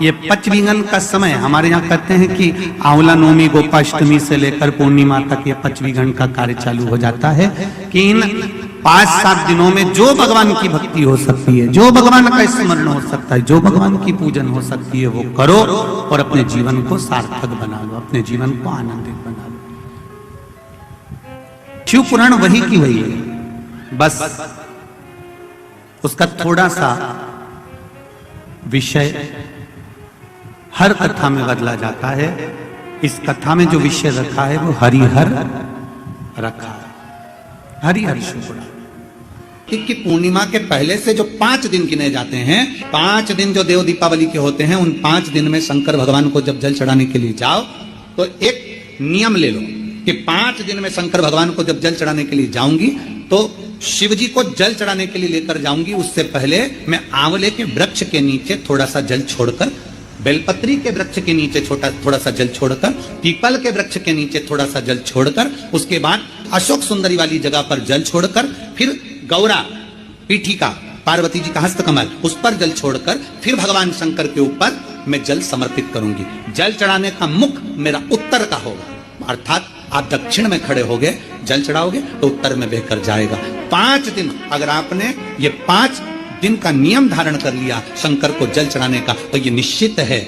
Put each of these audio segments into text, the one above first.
ये पचवीगन का समय हमारे यहाँ कहते हैं कि आंवला नवमी गोपाष्टमी से लेकर पूर्णिमा तक ये पचवीगन का कार्य चालू हो जाता है कि इन 5-7 दिनों में जो भगवान की भक्ति हो सकती है, जो भगवान का स्मरण हो सकता है, जो भगवान की पूजन हो सकती है वो करो और अपने जीवन को सार्थक बना लो, अपने जीवन को आनंदित बना लो। शिव पुराण वही की वही है, बस उसका थोड़ा सा विषय हर कथा में बदला जाता है। इस कथा में जो विषय रखा है वो हरिहर रखा है, हरिहर शुक्ला की पूर्णिमा के पहले से जो 5 दिन गिने जाते हैं, 5 दिन जो देव दीपावली के होते हैं, उन 5 दिन में शंकर भगवान को जब जल चढ़ाने के लिए जाओ तो एक नियम ले लो कि 5 दिन में शंकर भगवान को जब जल चढ़ाने के लिए जाऊंगी तो शिव जी को जल चढ़ाने के लिए लेकर जाऊंगी, उससे पहले मैं आंवले के वृक्ष के नीचे थोड़ा सा जल छोड़कर, बेलपत्री के वृक्ष के नीचे थोड़ा सा जल छोड़कर, पीपल के वृक्ष के नीचे थोड़ा सा जल छोड़कर, उसके बाद अशोक सुंदरी वाली जगह पर जल छोड़कर, फिर गौरा पीठिका पार्वती जी का हस्तकमल उस पर जल छोड़कर, फिर भगवान शंकर के ऊपर मैं जल समर्पित करूंगी। जल चढ़ाने का मुख मेरा उत्तर का होगा, अर्थात आप दक्षिण में खड़े होगे जल चढ़ाओगे तो उत्तर में बहकर जाएगा। 5 दिन अगर आपने ये 5 दिन का नियम धारण कर लिया शंकर को जल चढ़ाने का, तो ये निश्चित है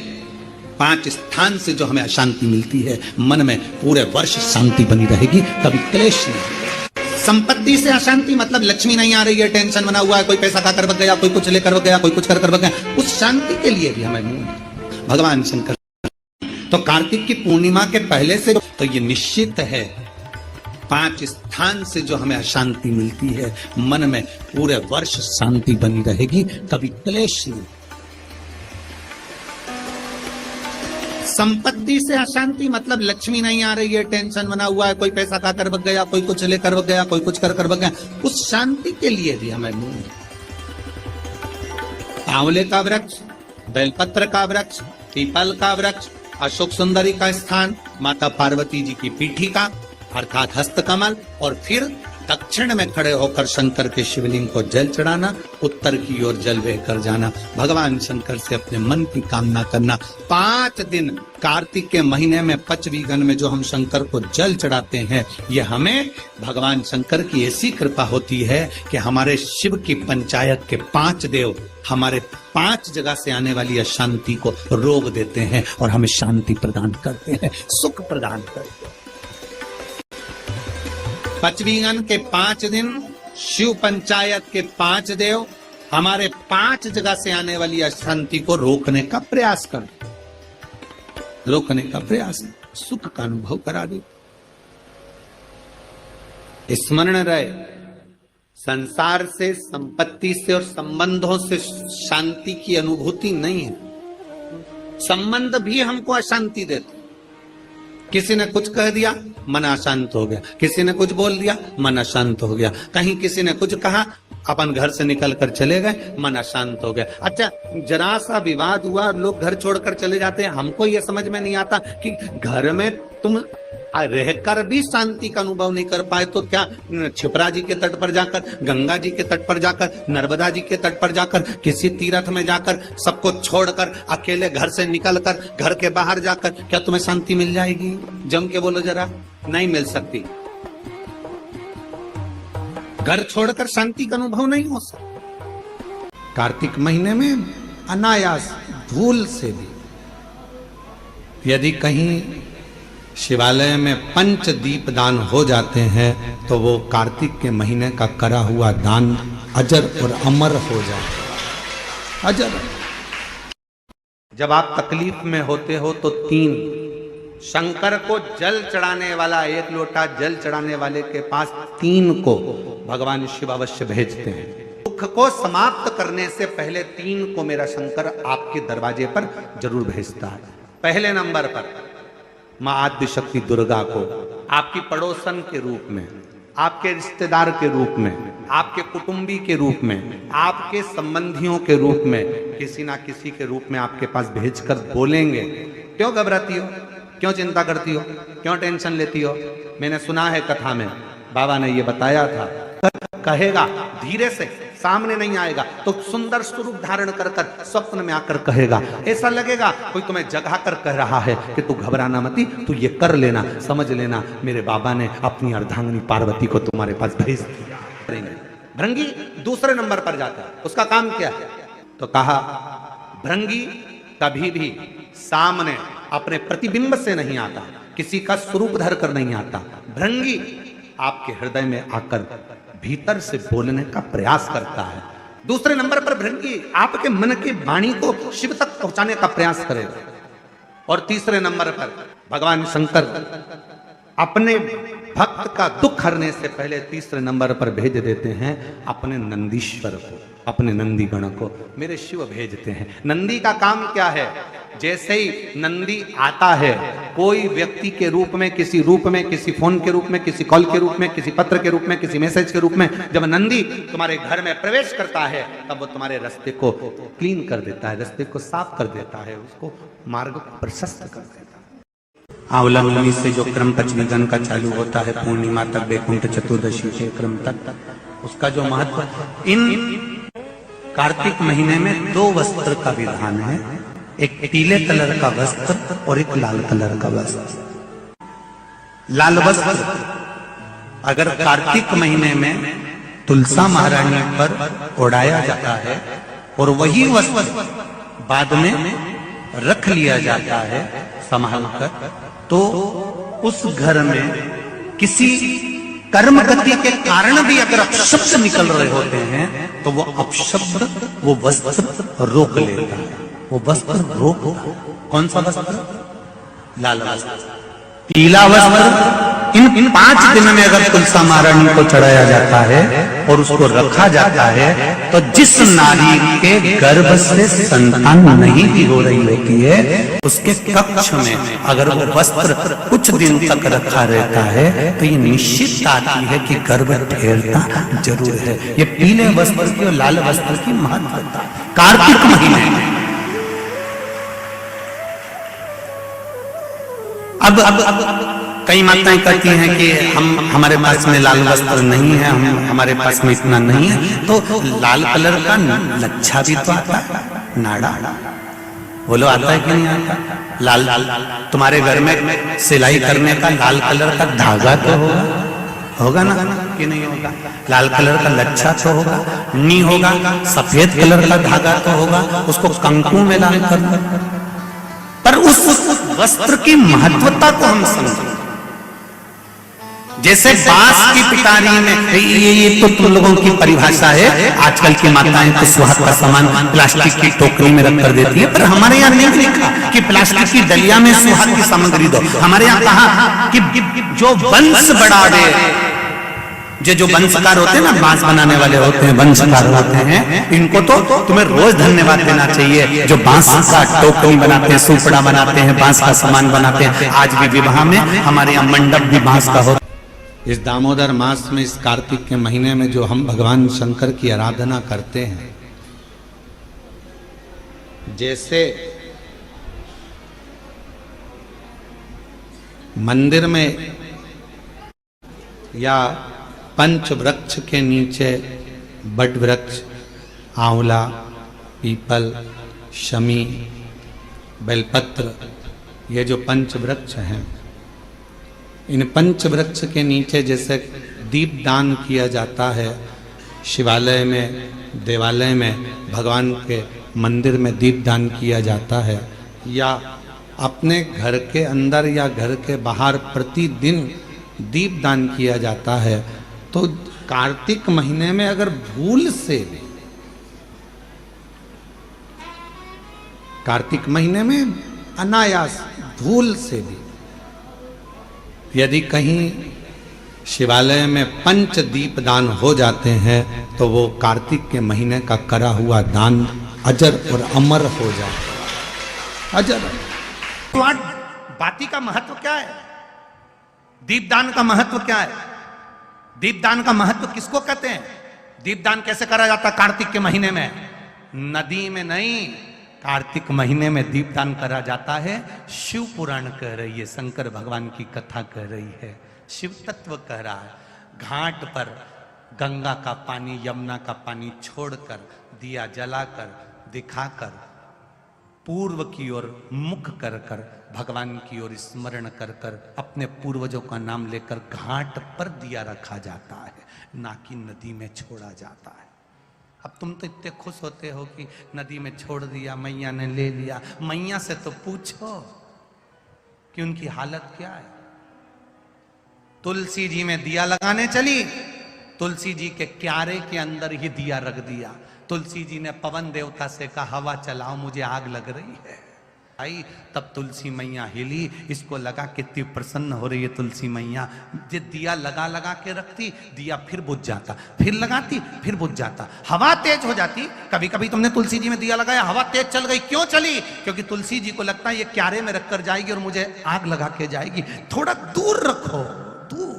5 स्थान से जो हमें अशांति मिलती है, मन में पूरे वर्ष शांति बनी रहेगी, कभी क्लेश नहीं। संपत्ति से अशांति मतलब लक्ष्मी नहीं आ रही है, टेंशन बना हुआ है, कोई पैसा खाकर बग गया, कोई कुछ लेकर बग गया, कोई कुछ कर बग गया, उस शांति के लिए भी हमें भगवान शंकर। तो कार्तिक की पूर्णिमा के पहले से तो ये निश्चित है 5 स्थान से जो हमें अशांति मिलती है, मन में पूरे वर्ष शांति बनी रहेगी, कभी क्लेश नहीं। संपत्ति से अशांति मतलब लक्ष्मी नहीं आ रही है, टेंशन बना हुआ है, कोई पैसा खाकर बग गया, कोई कुछ लेकर बग गया, कोई कुछ कर बग गया, उस शांति के लिए भी हमें आंवले का वृक्ष, बेलपत्र का वृक्ष, पीपल का वृक्ष, अशोक सुंदरी का स्थान, माता पार्वती जी की पीठिका अर्थात हस्तकमल, और फिर दक्षिण में खड़े होकर शंकर के शिवलिंग को जल चढ़ाना, उत्तर की ओर जल बहकर जाना, भगवान शंकर से अपने मन की कामना करना। 5 दिन कार्तिक के महीने में पचवीगन में जो हम शंकर को जल चढ़ाते हैं, ये हमें भगवान शंकर की ऐसी कृपा होती है कि हमारे शिव की पंचायत के 5 देव हमारे 5 जगह से आने वाली अशांति को रोक देते हैं और हमें शांति प्रदान करते हैं, सुख प्रदान करते हैं। पचवीगन के 5 दिन शिव पंचायत के 5 देव हमारे 5 जगह से आने वाली अशांति को रोकने का प्रयास कर, रोकने का प्रयास, सुख का अनुभव करा दे। स्मरण रहे, संसार से, संपत्ति से और संबंधों से शांति की अनुभूति नहीं है। संबंध भी हमको अशांति देते। किसी ने कुछ कह दिया मन अशांत हो गया, किसी ने कुछ बोल दिया मन अशांत हो गया, कहीं किसी ने कुछ कहा अपन घर से निकल कर चले गए मन अशांत हो गया। अच्छा, जरा सा विवाद हुआ, लोग घर छोड़कर चले जाते हैं। हमको ये समझ में नहीं आता कि घर में तुम रहकर भी शांति का अनुभव नहीं कर पाए तो क्या क्षिप्रा जी के तट पर जाकर, गंगा जी के तट पर जाकर, नर्मदा जी के तट पर जाकर, किसी तीर्थ में जाकर, सबको छोड़कर अकेले घर से निकलकर, घर के बाहर जाकर क्या तुम्हें शांति मिल जाएगी? जम के बोलो जरा, नहीं मिल सकती। घर छोड़कर शांति का अनुभव नहीं हो सकता। कार्तिक महीने में अनायास भूल से भी यदि कहीं शिवालय में 5 दीप दान हो जाते हैं तो वो कार्तिक के महीने का करा हुआ दान अजर और अमर हो जाए, अजर। जब आप तकलीफ में होते हो तो 3 शंकर को जल चढ़ाने वाला, 1 लोटा जल चढ़ाने वाले के पास 3 को भगवान शिव अवश्य भेजते हैं। दुख को समाप्त करने से पहले 3 को मेरा शंकर आपके दरवाजे पर जरूर भेजता है। पहले नंबर पर मां आद्य शक्ति दुर्गा को आपकी पड़ोसन के रूप में, आपके रिश्तेदार के रूप में, आपके कुटुंबी के रूप में, आपके संबंधियों के रूप में, किसी ना किसी के रूप में आपके पास भेजकर बोलेंगे, क्यों घबराती हो, क्यों चिंता करती हो, क्यों टेंशन लेती हो? मैंने सुना है कथा में, बाबा ने ये बताया था, कहेगा धीरे से सामने नहीं आएगा तो सुंदर स्वरूप धारण कर कर स्वप्न में आकर कहेगा। ऐसा लगेगा कोई तुम्हें जगा कर कह रहा है कि तू घबराना मती, तू ये कर लेना, समझ लेना मेरे बाबा ने अपनी अर्धांगिनी पार्वती को तुम्हारे पास भेज दिया। भृंगी दूसरे नंबर पर जाता है, उसका काम क्या है? तो कहा भृंगी कभी भी सामने अपने प्रतिबिंब से नहीं आता, किसी का स्वरूप धर कर नहीं आता। भृंगी आपके हृदय में आकर भीतर से बोलने का प्रयास करता है। दूसरे नंबर पर भृंगी आपके मन की वाणी को शिव तक पहुंचाने का प्रयास करेगा। और तीसरे नंबर पर भगवान शंकर अपने भक्त का दुख हरने से पहले तीसरे नंबर पर भेज देते हैं अपने नंदीश्वर को, अपने नंदी गण को मेरे शिव भेजते हैं। नंदी का काम क्या है? जैसे ही नंदी आता है, कोई व्यक्ति के रूप में, किसी रूप में, किसी फोन के रूप में, किसी कॉल के रूप में, किसी पत्र के रूप में, किसी मैसेज के रूप में, जब नंदी तुम्हारे घर में प्रवेश करता है तब वो तुम्हारे रास्ते को क्लीन कर देता है, रास्ते को साफ कर देता है, उसको मार्ग को प्रशस्त कर देता है। आंवला नवमी से जो क्रम पंचमीगण का चालू होता है पूर्णिमा तक, वैकुंठ चतुर्दशी के क्रम तक, उसका जो महत्व, इन कार्तिक महीने में दो वस्त्र का विधान है, एक पीले कलर का वस्त्र और एक लाल कलर का वस्त्र। लाल वस्त्र अगर कार्तिक महीने में तुलसा महारानी पर ओढ़ाया जाता है और वही वस्त्र बाद में रख लिया जाता है संभाल कर, तो उस घर में किसी कर्म गति के कारण भी अगर अपशब्द निकल रहे होते हैं तो वो अपशब्द वो वस्त्र रोक लेता है। वो वस्त्र रोक, कौन सा वस्त्र? लाल वस्त्र, पीला वस्त्र। इन 5 दिन में अगर तुलसा महारानी को चढ़ाया जाता है और उसको रखा जाता है तो जिस नारी के गर्भ से संतान नहीं भी हो रही होती है, उसके कक्ष में अगर वो वस्त्र कुछ दिन तक रखा रहता है तो ये निश्चित आती है कि गर्भ ठहरता जरूर है। ये पीले वस्त्र की और लाल वस्त्र की महत्वता कार्तिक महीने में। अब कई माताएं कहती हैं कि हमारे पास में लाल वस्त्र नहीं है, हमारे पास में इतना नहीं है, तो लाल कलर का लच्छा भी तो आता है, नाड़ा, बोलो आता है कि नहीं आता? लाल तुम्हारे घर में सिलाई करने का लाल कलर का धागा तो होगा ना कि नहीं होगा? लाल कलर का लच्छा तो होगा, नहीं होगा सफेद कलर का धागा तो होगा, उसको कंकु में लाल कर। पर उस वस्त्र की महत्वता को हम समझें। जैसे बांस की पिटारी में, ये तो तुम लोगों की परिभाषा है, आजकल की माताएं तो सुहाग का सामान प्लास्टिक की टोकरी में रख कर देती है, पर हमारे यहाँ नहीं लिखा कि प्लास्टिक की डलिया में सुहाग की सामग्री दो। हमारे यहाँ कहा कि जो वंश बढ़ावे, जो वंशकार होते हैं ना, बांस बनाने वाले होते हैं, वंशकार होते हैं, इनको तो तुम्हें रोज धन्यवाद देना चाहिए। जो बांस का टोकरी बनाते हैं, सुपड़ा बनाते हैं, बांस का सामान बनाते हैं। आज भी विवाह में हमारे यहाँ मंडप भी बांस का होता है। इस दामोदर मास में, इस कार्तिक के महीने में जो हम भगवान शंकर की आराधना करते हैं, जैसे मंदिर में या पंच वृक्ष के नीचे बट वृक्ष, आंवला, पीपल, शमी, बेलपत्र, ये जो पंच वृक्ष हैं, इन पंच वृक्ष के नीचे जैसे दीप दान किया जाता है, शिवालय में, देवालय में, भगवान के मंदिर में दीप दान किया जाता है, या अपने घर के अंदर या घर के बाहर प्रतिदिन दीप दान किया जाता है, तो कार्तिक महीने में अगर भूल से भी, कार्तिक महीने में अनायास भूल से भी यदि कहीं शिवालय में पंच दीप दान हो जाते हैं तो वो कार्तिक के महीने का करा हुआ दान अजर और अमर हो जाता है, अजर। बाती का महत्व क्या है? दीपदान का महत्व क्या है? दीपदान का महत्व किसको कहते हैं? दीपदान कैसे करा जाता है कार्तिक के महीने में? नदी में नहीं, कार्तिक महीने में दीपदान करा जाता है। शिव पुराण कह रही है, शंकर भगवान की कथा कह रही है, शिव तत्व कह रहा है। घाट पर गंगा का पानी, यमुना का पानी छोड़कर, दिया जलाकर, दिखाकर, पूर्व की ओर मुख कर कर, भगवान की ओर स्मरण कर कर, अपने पूर्वजों का नाम लेकर घाट पर दिया रखा जाता है, ना कि नदी में छोड़ा जाता है। अब तुम तो इतने खुश होते हो कि नदी में छोड़ दिया, मैया ने ले लिया। मैया से तो पूछो कि उनकी हालत क्या है। तुलसी जी में दिया लगाने चली, तुलसी जी के क्यारे के अंदर ही दिया रख दिया। तुलसी जी ने पवन देवता से कहा हवा चलाओ, मुझे आग लग रही है। आई तब तुलसी मैया हिली, इसको लगा कितनी प्रसन्न हो रही है तुलसी मैया। ये दिया लगा लगा के रखती, दिया फिर बुझ जाता, फिर लगाती, फिर बुझ जाता, हवा तेज हो जाती। कभी कभी तुमने तुलसी जी में दिया लगाया, हवा तेज चल गई, क्यों चली? क्योंकि तुलसी जी को लगता है ये क्यारे में रखकर जाएगी और मुझे आग लगा के जाएगी, थोड़ा दूर रखो, दूर।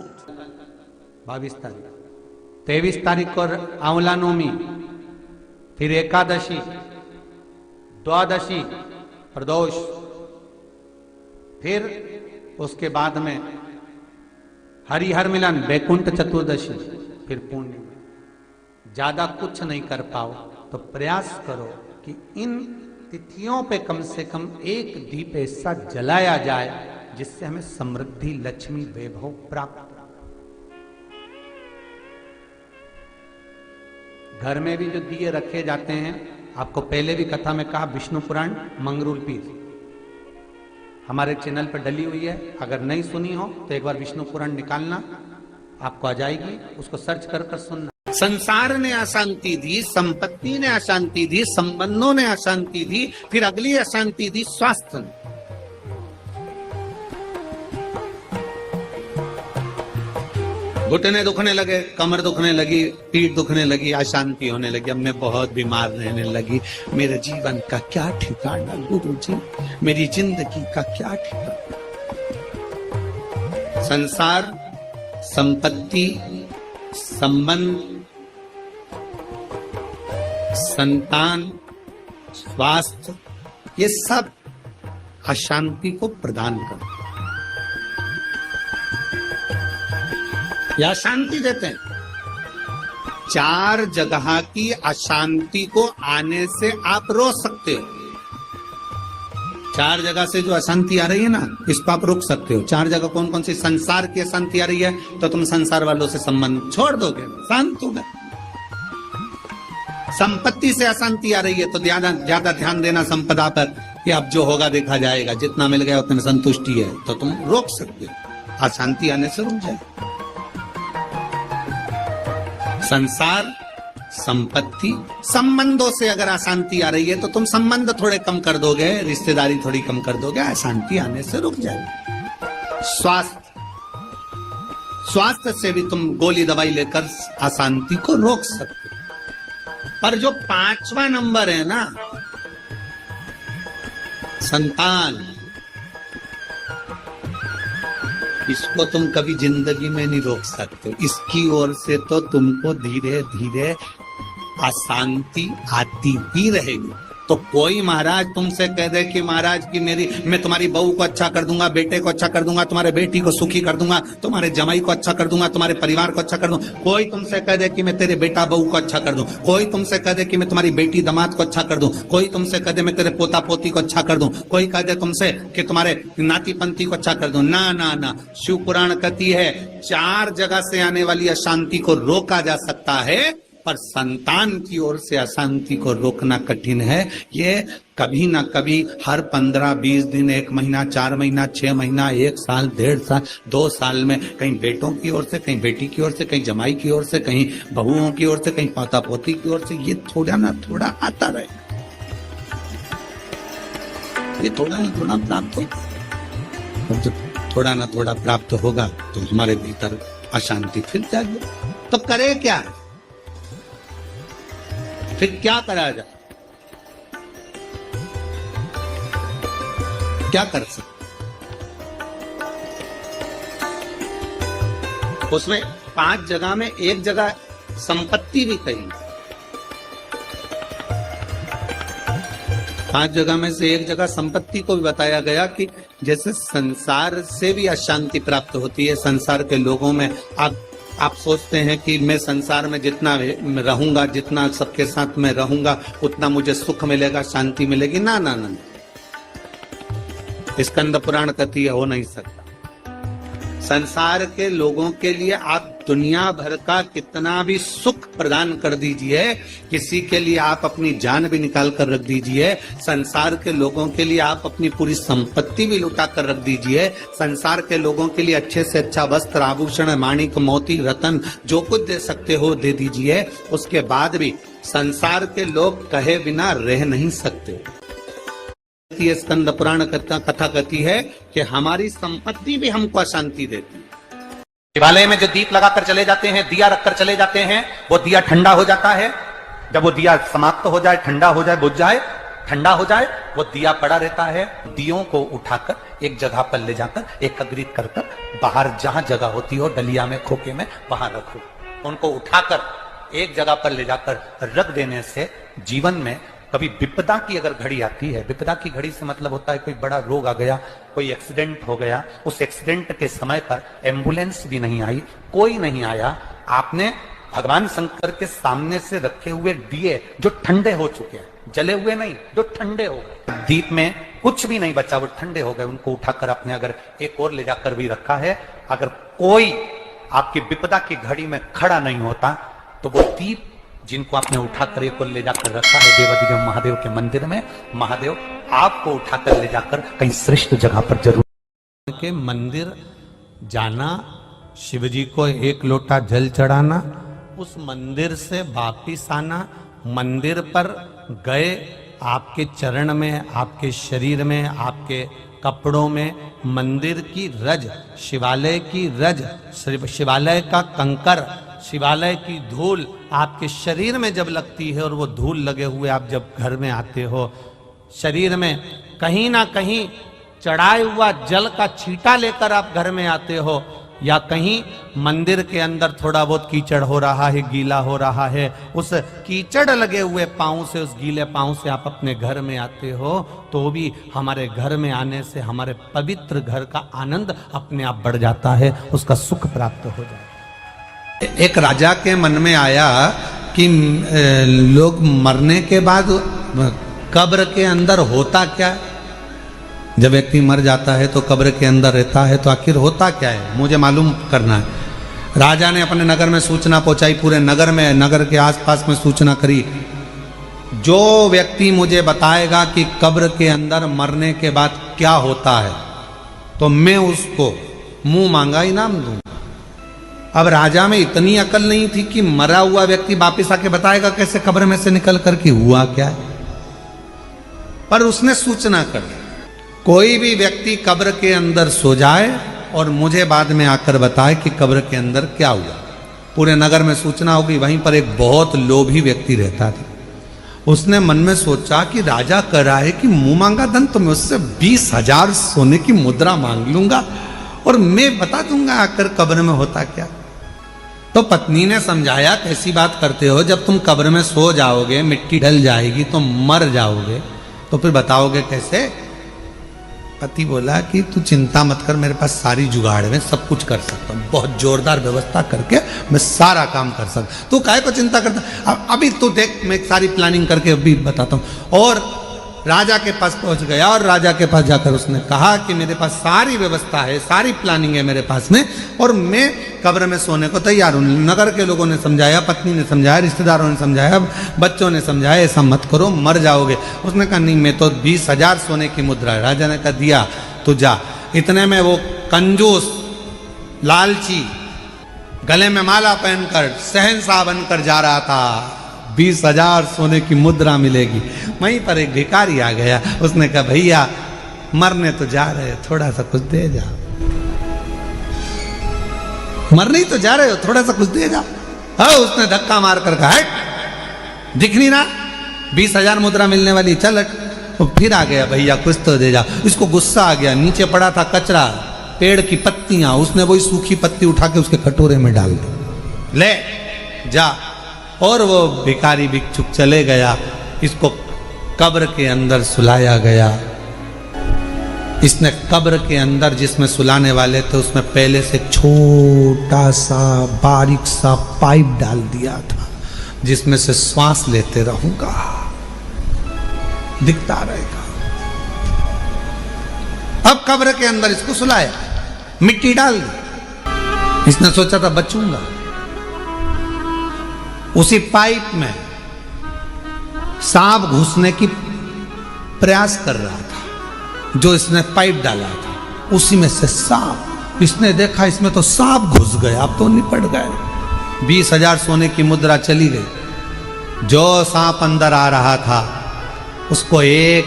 22 तारीख, 23 तारीख को आंवला नवमी, फिर एकादशी, द्वादशी, प्रदोष, फिर उसके बाद में हरिहर मिलन, बैकुंठ चतुर्दशी, फिर पूर्णिमा। ज्यादा कुछ नहीं कर पाओ तो प्रयास करो कि इन तिथियों पे कम से कम एक दीप ऐसा जलाया जाए जिससे हमें समृद्धि, लक्ष्मी, वैभव प्राप्त हो। घर में भी जो दिए रखे जाते हैं, आपको पहले भी कथा में कहा, विष्णु पुराण मंगरूल पीर हमारे चैनल पर डली हुई है। अगर नहीं सुनी हो तो एक बार विष्णु पुराण निकालना, आपको आ जाएगी, उसको सर्च कर कर सुनना। संसार ने अशांति दी, संपत्ति ने अशांति दी, संबंधों ने अशांति दी, फिर अगली अशांति दी स्वास्थ्य ने। घुटने दुखने लगे, कमर दुखने लगी, पीठ दुखने लगी, अशांति होने लगी, अब मैं बहुत बीमार रहने लगी, मेरे जीवन का क्या ठिकाना गुरु जी, मेरी जिंदगी का क्या ठिकाना। संसार, संपत्ति, संबंध, संतान, स्वास्थ्य, ये सब अशांति को प्रदान करते, या शांति देते हैं। 4 जगह की अशांति को आने से आप रोक सकते हो। 4 जगह से जो अशांति आ रही है ना, इसको आप रोक सकते हो। 4 जगह कौन कौन सी? संसार की अशांति आ रही है तो तुम संसार वालों से संबंध छोड़ दोगे, शांत हो गए। संपत्ति से अशांति आ रही है तो ज्यादा ध्यान देना संपदा पर, कि अब जो होगा देखा जाएगा, जितना मिल गया उतने संतुष्टि है, तो तुम रोक सकते हो, अशांति आने से रुक जाए। संसार, संपत्ति, संबंधों से अगर अशांति आ रही है तो तुम संबंध थोड़े कम कर दोगे, रिश्तेदारी थोड़ी कम कर दोगे, अशांति आने से रुक जाएगी। स्वास्थ्य, स्वास्थ्य से भी तुम गोली दवाई लेकर अशांति को रोक सकते हो। पर जो 5वां नंबर है ना, संतान, इसको तुम कभी जिंदगी में नहीं रोक सकते। इसकी ओर से तो तुमको धीरे धीरे अशांति आती ही रहेगी। तो कोई महाराज तुमसे कह दे कि महाराज की मैं तुम्हारी बहू को अच्छा कर दूंगा, बेटे को अच्छा कर दूंगा, तुम्हारे बेटी को सुखी कर दूंगा, तुम्हारे जमाई को अच्छा कर दूंगा, तुम्हारे परिवार को अच्छा कर दूंगा। कोई तुमसे कह दे कि मैं तेरे बेटा बहू को अच्छा कर दूं, कोई तुमसे कह दे कि मैं तुम्हारी बेटी दामाद को अच्छा कर दूं, कोई तुमसे कह दे मैं तेरे पोता पोती को अच्छा कर दूं, कोई कह दे तुमसे कि तुम्हारे नाती पंथी को अच्छा कर दूं। ना ना ना, शिव पुराण कहती है 4 जगह से आने वाली अशांति को रोका जा सकता है, पर संतान की ओर से अशांति को रोकना कठिन है। ये कभी ना कभी हर 15-20 दिन, 1 महीना, 4 महीना, 6 महीना, 1 साल, 1.5 साल, 2 साल में कहीं बेटों की ओर से, कहीं बेटी की ओर से, कहीं जमाई की ओर से, कहीं बहुओं की ओर से, कहीं पोता पोती की ओर से, ये थोड़ा ना थोड़ा आता रहेगा। ये थोड़ा ना थोड़ा प्राप्त होगा। जब थोड़ा ना थोड़ा प्राप्त होगा तो हमारे भीतर अशांति फिर जाएगी। तो करे क्या? फिर क्या करा जाए? क्या कर सकते? उसमें 5 जगह में एक जगह संपत्ति भी कही, 5 जगह में से एक जगह संपत्ति को भी बताया गया कि जैसे संसार से भी अशांति प्राप्त होती है, संसार के लोगों में आप आप सोचते हैं कि मैं संसार में जितना रहूंगा, जितना सबके साथ में रहूंगा, उतना मुझे सुख मिलेगा, शांति मिलेगी। ना ना ना, स्कंद पुराण कहती है हो नहीं सकता। संसार के लोगों के लिए आप दुनिया भर का कितना भी सुख प्रदान कर दीजिए, किसी के लिए आप अपनी जान भी निकाल कर रख दीजिए, संसार के लोगों के लिए आप अपनी पूरी संपत्ति भी लुटा कर रख दीजिए, संसार के लोगों के लिए अच्छे से अच्छा वस्त्र, आभूषण, माणिक, मोती, रतन जो कुछ दे सकते हो दे दीजिए, उसके बाद भी संसार के लोग कहे बिना रह नहीं सकते। ये स्कंद पुराण कथा कहती है कि हमारी संपत्ति भी हमको अशांति देती है। शिवालय में जो दीप लगाकर चले जाते हैं, दिया रखकर चले जाते हैं, वो दिया ठंडा हो जाता है। जब वो दिया समाप्त हो जाए, ठंडा हो जाए, बुझ जाए, ठंडा हो जाए, वो दिया पड़ा रहता है। दियों को उठाकर एक जगह पर ले जाकर एकत्रित कर बाहर जहां जगह होती हो डलिया में, खोखे में, वहां रखो। उनको उठाकर एक जगह पर ले जाकर रख देने से जीवन में कभी विपदा की अगर घड़ी आती है, विपदा की घड़ी से मतलब होता है कोई बड़ा रोग आ गया, कोई एक्सीडेंट हो गया, उस एक्सीडेंट के समय पर एम्बुलेंस भी नहीं आई, कोई नहीं आया, आपने भगवान शंकर के सामने से रखे हुए दिए जो ठंडे हो चुके हैं, जले हुए नहीं, जो ठंडे हो गए, दीप में कुछ भी नहीं बचा, वो ठंडे हो गए, उनको उठाकर आपने अगर एक और ले जाकर भी रखा है, अगर कोई आपकी विपदा की घड़ी में खड़ा नहीं होता तो वो दीप जिनको आपने उठाकर एक और ले जाकर रखा है देवाधिदेव महादेव के मंदिर में, महादेव आपको उठाकर ले जाकर कहीं श्रेष्ठ जगह पर जरूर के मंदिर जाना, शिव जी को एक लोटा जल चढ़ाना, उस मंदिर से वापिस आना, मंदिर पर गए, आपके चरण में, आपके शरीर में, आपके कपड़ों में मंदिर की रज, शिवालय की रज, शिवालय का कंकर, शिवालय की धूल आपके शरीर में जब लगती है और वो धूल लगे हुए आप जब घर में आते हो, शरीर में कहीं ना कहीं चढ़ाए हुआ जल का छींटा लेकर आप घर में आते हो, या कहीं मंदिर के अंदर थोड़ा बहुत कीचड़ हो रहा है, गीला हो रहा है, उस कीचड़ लगे हुए पांव से, उस गीले पांव से आप अपने घर में आते हो, तो भी हमारे घर में आने से हमारे पवित्र घर का आनंद अपने आप बढ़ जाता है, उसका सुख प्राप्त हो जाता है। एक राजा के मन में आया कि लोग मरने के बाद कब्र के अंदर होता क्या है? जब व्यक्ति मर जाता है तो कब्र के अंदर रहता है, तो आखिर होता क्या है, मुझे मालूम करना है। राजा ने अपने नगर में सूचना पहुंचाई, पूरे नगर में, नगर के आसपास में सूचना करी, जो व्यक्ति मुझे बताएगा कि कब्र के अंदर मरने के बाद क्या होता है तो मैं उसको मुंह मांगा इनाम दूंगा। अब राजा में इतनी अकल नहीं थी कि मरा हुआ व्यक्ति वापिस आके बताएगा कैसे कब्र में से निकल करके हुआ क्या है, पर उसने सूचना कर दी, कोई भी व्यक्ति कब्र के अंदर सो जाए और मुझे बाद में आकर बताए कि कब्र के अंदर क्या हुआ। पूरे नगर में सूचना होगी। वहीं पर एक बहुत लोभी व्यक्ति रहता था, उसने मन में सोचा कि राजा कह रहा है कि मुंह मांगा धन, तो मैं उससे 20,000 सोने की मुद्रा मांग लूंगा और मैं बता दूंगा आकर कब्र में होता क्या। तो पत्नी ने समझाया, कैसी बात करते हो, जब तुम कब्र में सो जाओगे, मिट्टी ढल जाएगी तो मर जाओगे, तो फिर बताओगे कैसे। पति बोला कि तू चिंता मत कर, मेरे पास सारी जुगाड़ में सब कुछ कर सकता हूँ, बहुत जोरदार व्यवस्था करके मैं सारा काम कर सकता। तू काहे को चिंता करता, अभी तू देख, मैं सारी प्लानिंग करके अभी बताता हूँ। और राजा के पास पहुंच गया और राजा के पास जाकर उसने कहा कि मेरे पास सारी व्यवस्था है, सारी प्लानिंग है मेरे पास में, और मैं कब्र में सोने को तैयार हूं। नगर के लोगों ने समझाया, पत्नी ने समझाया, रिश्तेदारों ने समझाया, बच्चों ने समझाया, ऐसा मत करो, मर जाओगे। उसने कहा नहीं, मैं तो 20,000 सोने की मुद्रा है। राजा ने कहा दिया तो जा। इतने में वो कंजूस, लालची, गले में माला पहनकर शहंशाह बनकर जा रहा था, 20,000 सोने की मुद्रा मिलेगी। वहीं पर एक भिखारी आ गया, उसने कहा भैया मरने तो जा रहे हो, थोड़ा सा कुछ दे जाओ, मरने ही तो जा रहे हो, थोड़ा सा कुछ दे जाओ। हाँ, उसने धक्का मारकर कहा हट, दिख नहीं रहा 20,000 मुद्रा मिलने वाली, चल हट। तो फिर आ गया, भैया कुछ तो दे जाओ। इसको गुस्सा आ गया, नीचे पड़ा था कचरा, पेड़ की पत्तियां, उसने वही सूखी पत्ती उठा के उसके कटोरे में डाल दी, ले जा। और वो भिखारी भिक्षुक चले गया, इसको कब्र के अंदर सुलाया गया। इसने कब्र के अंदर जिसमें सुलाने वाले थे उसमें पहले से छोटा सा बारीक सा पाइप डाल दिया था, जिसमें से श्वास लेते रहूंगा, दिखता रहेगा। अब कब्र के अंदर इसको सुलाया, मिट्टी डाल दी। इसने सोचा था बचूंगा। उसी पाइप में सांप घुसने की प्रयास कर रहा था, जो इसने पाइप डाला था उसी में से सांप। इसने देखा इसमें तो सांप घुस गए, अब तो निपट गए। 20,000 सोने की मुद्रा चली गई। जो सांप अंदर आ रहा था उसको एक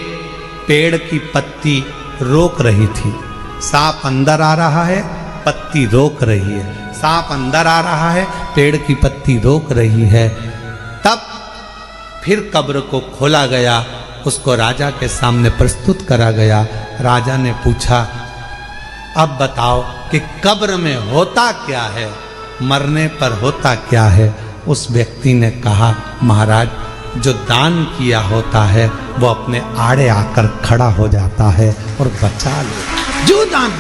पेड़ की पत्ती रोक रही थी। सांप अंदर आ रहा है, पत्ती रोक रही है। सांप अंदर आ रहा है, पेड़ की पत्ती रोक रही है। तब फिर कब्र को खोला गया, उसको राजा के सामने प्रस्तुत करा गया। राजा ने पूछा, अब बताओ कि कब्र में होता क्या है, मरने पर होता क्या है? उस व्यक्ति ने कहा, महाराज, जो दान किया होता है वो अपने आड़े आकर खड़ा हो जाता है और बचा ले। जो दान,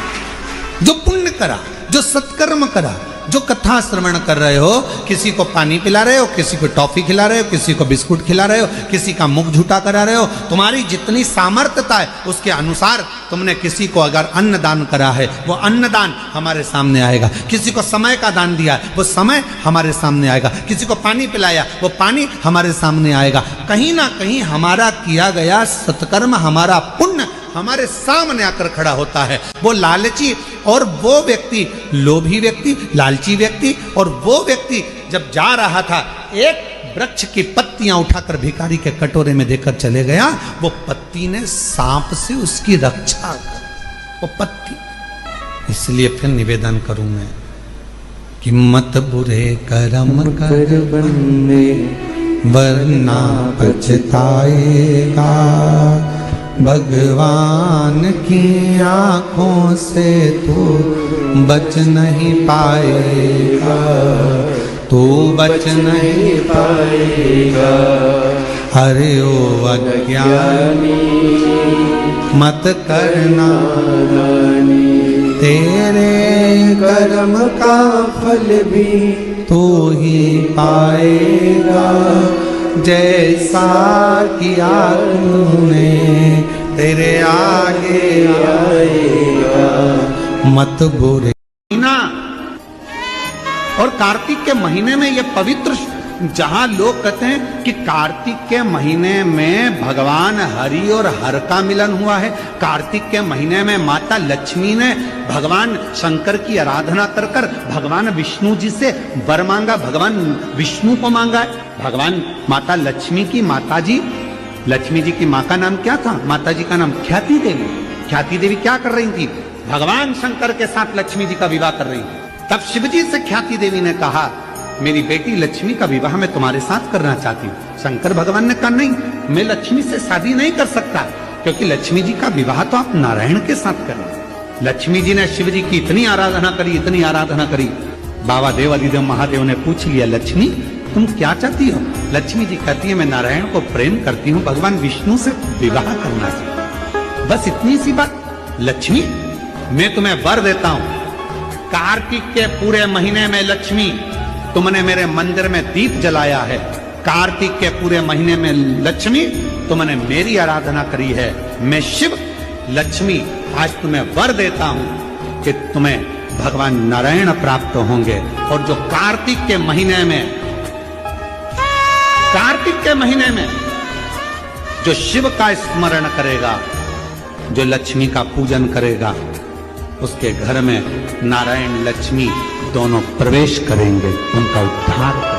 जो पुण्य करा, जो सत्कर्म करा, जो कथा श्रवण कर रहे हो, किसी को पानी पिला रहे हो, किसी को टॉफी खिला रहे हो, किसी को बिस्कुट खिला रहे हो, किसी का मुख झूठा करा रहे हो, तुम्हारी जितनी सामर्थ्यता है उसके अनुसार तुमने किसी को अगर अन्न दान करा है वो अन्न दान हमारे सामने आएगा। किसी को समय का दान दिया है वो समय हमारे सामने आएगा। किसी को पानी पिलाया वो पानी हमारे सामने आएगा। कहीं ना कहीं हमारा किया गया सत्कर्म, हमारा पुण्य हमारे सामने आकर खड़ा होता है। वो लालची और वो व्यक्ति, लोभी व्यक्ति, लालची व्यक्ति और वो व्यक्ति जब जा रहा था, एक वृक्ष की पत्तियां उठाकर भिखारी के कटोरे में देकर चले गया। वो पत्ती ने सांप से उसकी रक्षा कर, वो पत्ती। इसलिए फिर निवेदन करूं मैं कि मत बुरे कर्म कर बंदे वरना पछताएगा। भगवान की आंखों से तू बच नहीं पाएगा, तू बच नहीं पाएगा। अरे ओ अज्ञानी मत करना, तेरे कर्म का फल भी तू ही पाएगा। जैसा किया तूने तेरे आगे आएगा। मत बुरे ना। और कार्तिक के महीने में ये पवित्र, जहां लोग कहते हैं कि कार्तिक के महीने में भगवान हरि और हर का मिलन हुआ है। कार्तिक के महीने में माता लक्ष्मी ने भगवान शंकर की आराधना कर कर भगवान विष्णु जी से वर मांगा, भगवान विष्णु को मांगा है। भगवान माता लक्ष्मी की माता जी, लक्ष्मी जी की माँ का नाम क्या था? माता जी का नाम ख्याति देवी। ख्याति देवी क्या कर रही थी? भगवान शंकर के साथ लक्ष्मी जी का विवाह कर रही थी। तब शिव जी से ख्याति देवी ने कहा, मेरी बेटी लक्ष्मी का विवाह मैं तुम्हारे साथ करना चाहती हूँ। शंकर भगवान ने कहा, नहीं, मैं लक्ष्मी से शादी नहीं कर सकता, क्योंकि लक्ष्मी जी का विवाह तो आप नारायण के साथ करें। लक्ष्मी जी ने शिव जी की इतनी आराधना करी, इतनी आराधना करी। बाबा देव अधिदेव महादेव ने पूछ लिया, लक्ष्मी तुम क्या चाहती हो? लक्ष्मी जी कहती है, मैं नारायण को प्रेम करती हूँ, भगवान विष्णु से विवाह करना चाहती। बस इतनी सी बात। लक्ष्मी, मैं तुम्हें वर देता हूँ, कार्तिक के पूरे महीने में लक्ष्मी तुमने मेरे मंदिर में दीप जलाया है। कार्तिक के पूरे महीने में लक्ष्मी तुमने मेरी आराधना करी है। मैं शिव लक्ष्मी आज तुम्हें वर देता हूं कि तुम्हें भगवान नारायण प्राप्त होंगे। और जो कार्तिक के महीने में जो शिव का स्मरण करेगा, जो लक्ष्मी का पूजन करेगा, उसके घर में नारायण लक्ष्मी दोनों प्रवेश करेंगे, उनका उद्धार करेंगे।